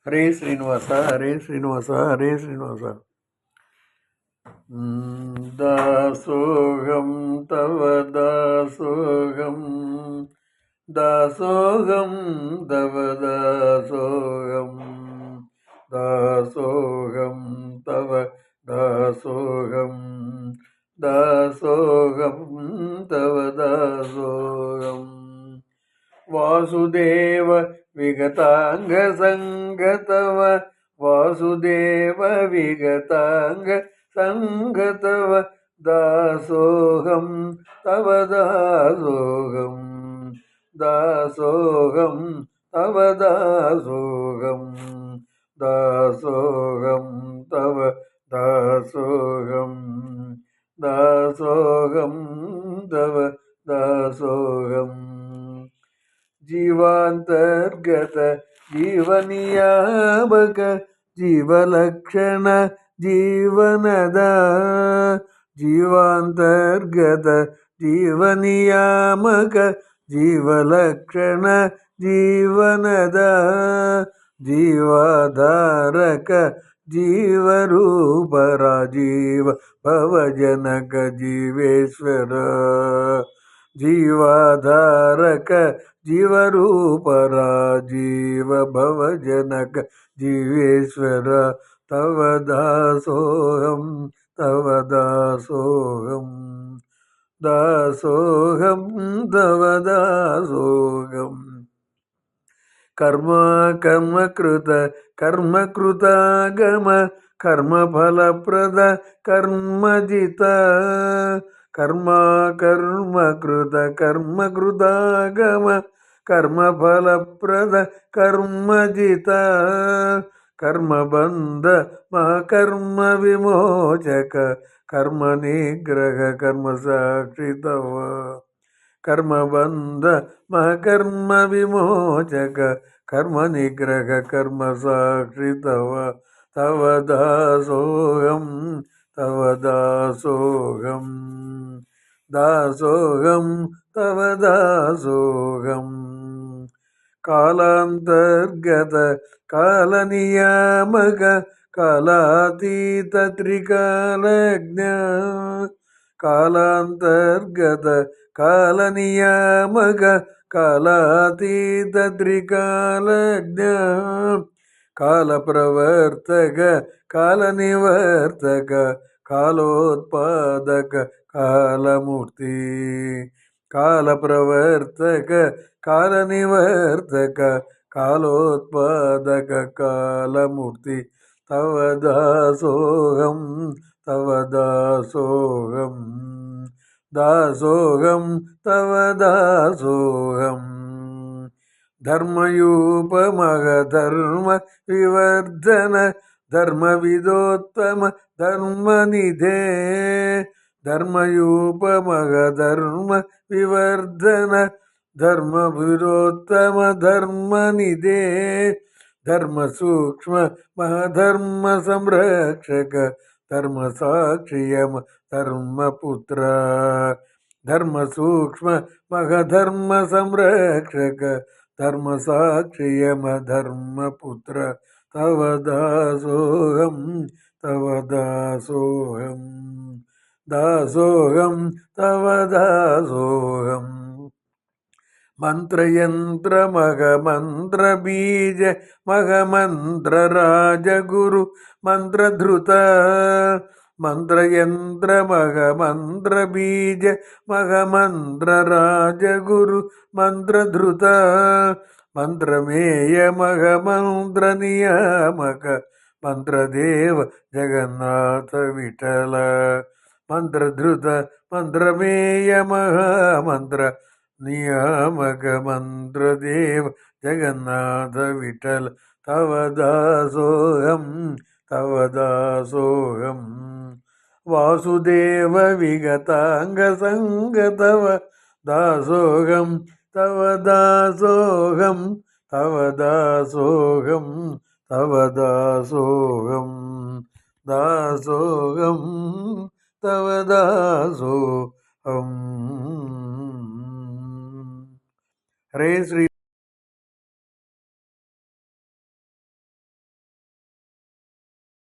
ಹರೇ ಶ್ರೀನಿವಾಸ ಹರೇ ಶ್ರೀನಿವಾಸ ಹರೇ ಶ್ರೀನಿವಾಸ. ದಾಸೋಹಂ ತವ ದಾಸೋಹಂ ದಾಸೋಹಂ ತವ ದಾಸೋಹಂ ದಾಸೋಹಂ ತವ ದಾಸೋಹಂ ದಾಸೋಹಂ ತವ ದಾಸೋಹಂ. ವಾಸುದೇವ ವಿಗತಾಂಗ ಸಂಗತವ ವಾಸುದೇವ ವಿಗತಾಂಗ ಸಂಗತವ ದಾಸೋಹಂ ತವ ದಾಸೋಹಂ ದಾಸೋಹಂ ತವ ದಾಸೋಹಂ ದಾಸೋಹಂ ತವ ದಾಸೋಹಂ ದಾಸೋಹಂ ತವ ದಾಸೋಹಂ. ಜೀವಾಂತರ್ಗತ ಜೀವನಿಯಾಮಕ ಜೀವಲಕ್ಷಣ ಜೀವನದ ಜೀವಾಂತರ್ಗತ ಜೀವನಿಯಾಮಕ ಜೀವಲಕ್ಷಣ ಜೀವನದ ಜೀವಾಧಾರಕ ಜೀವರೂಪ ರಾಜೀವ ಭವಜನಕ ಜೀವೇಶ್ವರ ಜೀವಾಧಾರಕ ಜೀವರೂಪ ರಾಜೀವ ಭವಜನಕ ಜೀವೇಶ್ವರ. ತವ ದಾಸೋಹಂ ತವ ದಾಸೋಹಂ ದಾಸೋಹಂ ತವ ದಾಸೋಹಂ. ಕರ್ಮ ಕರ್ಮಕೃತ ಕರ್ಮಕೃತಾಗಮ ಕರ್ಮಫಲಪ್ರದ ಕರ್ಮಜಿತ ಕರ್ಮ ಕರ್ಮಕೃತ ಕರ್ಮಕೃತಾಗಮ ಕರ್ಮಫಲಪ್ರದ ಕರ್ಮಜಿತ ಕರ್ಮಬಂಧ ಮಹಾಕರ್ಮ ವಿಮೋಚಕ ಕರ್ಮ ನಿಗ್ರಹ ಕರ್ಮ ಸಾಕ್ಷಿತವ ಕರ್ಮಬಂಧ ಮಹಾಕರ್ಮ ವಿಮೋಚಕ ಕರ್ಮ ನಿಗ್ರಹ ಕರ್ಮ ಸಾಕ್ಷಿತವ. ತವ ದಾಸೋಹಂ ತವ ದಾಸೋಹಂ ದಾಸೋಹಂ ತವ ದಾಸೋಹಂ. ಕಾಲಾಂತರ್ಗತ ಕಾಲನಿಯಾಮಕ ಕಾಲಾತೀತ ತ್ರಿಕಾಲಜ್ಞ ಕಾಲಾಂತರ್ಗತ ಕಾಲನಿಯಾಮಕ ಕಾಲಾತೀತ ತ್ರಿಕಾಲಜ್ಞ ಕಾಲಪ್ರವರ್ತಕ ಕಾಲನಿವರ್ತಕ ಕಾಲೋತ್ಪಾದಕ ಕಾಲಮೂರ್ತಿ ಕಾಲಪ್ರವರ್ತಕ ಕಾಲನಿವರ್ತಕ ಕಾಲೋತ್ಪಾದಕ ಕಾಲಮೂರ್ತಿ. ತವ ದಾಸೋಹಂ ತವ ದಾಸೋಹಂ ದಾಸೋಹಂ ತವ ದಾಸೋಹಂ. ಧರ್ಮಯೂಪಮಗ ಧರ್ಮ ವಿವರ್ಧನ ಧರ್ಮವಿದೋತ್ತಮ ಧರ್ಮನಿಧೇ ಧರ್ಮಯೂಪಮಗ ಧರ್ಮ ವಿವರ್ಧನ ಧರ್ಮವಿದೋತ್ತಮ ಧರ್ಮನಿಧೇ ಧರ್ಮ ಸೂಕ್ಷ್ಮ ಮಹಾಧರ್ಮ ಸಂರಕ್ಷಕ ಧರ್ಮ ಸಾಕ್ಷಿಯಮ ಧರ್ಮಪುತ್ರ ಧರ್ಮ ಸೂಕ್ಷ್ಮ ಮಹಾಧರ್ಮ ಸಂರಕ್ಷಕ ಧರ್ಮ ಸಾಕ್ಷಿಯಮ ಧರ್ಮಪುತ್ರ. ತವ ದಾಸೋಹಂ ತವ ದಾಸೋಹಂ ದಾಸೋಹಂ ತವ ದಾಸೋಹಂ. ಮಂತ್ರಯಂತ್ರ ಮಗ ಮಂತ್ರ ಬೀಜ ಮಗ ಮಂತ್ರ ರಾಜಗುರು ಮಂತ್ರಧೃತ ಮಂತ್ರಯಂತ್ರ ಮಗ ಮಂತ್ರ ಬೀಜ ಮಗ ಮಂತ್ರ ರಾಜಗುರು ಮಂತ್ರಧೃತ ಮಂತ್ರಮೇಯ ಮಗ ಮಂತ್ರ ನಿಯಾಮಕ ಮಂತ್ರದೇವ ಜಗನ್ನಾಥ ವಿಠಲ ಮಂತ್ರಧೃತ ಮಂತ್ರಮೇಯ ಮಹಾಮಂತ್ರ ನಿಯಾಮಕ ಮಂತ್ರದೇವ ಜಗನ್ನಾಥ ವಿಠಲ. ತವ ದಾಸೋಹಂ ತವ ದಾಸೋಹಂ ವಾಸುದೇವ ವಿಗತಾಂಗ ಸಂಗತವ ದಾಸೋಹಂ ತವ ದಾಸೋಹಂ ತವ ದಾಸೋಹಂ ತವ ದಾಸೋಹಂ ದಾಸೋಹಂ ತವ ದಾಸೋಹಂ. ಹರೇ ಶ್ರೀ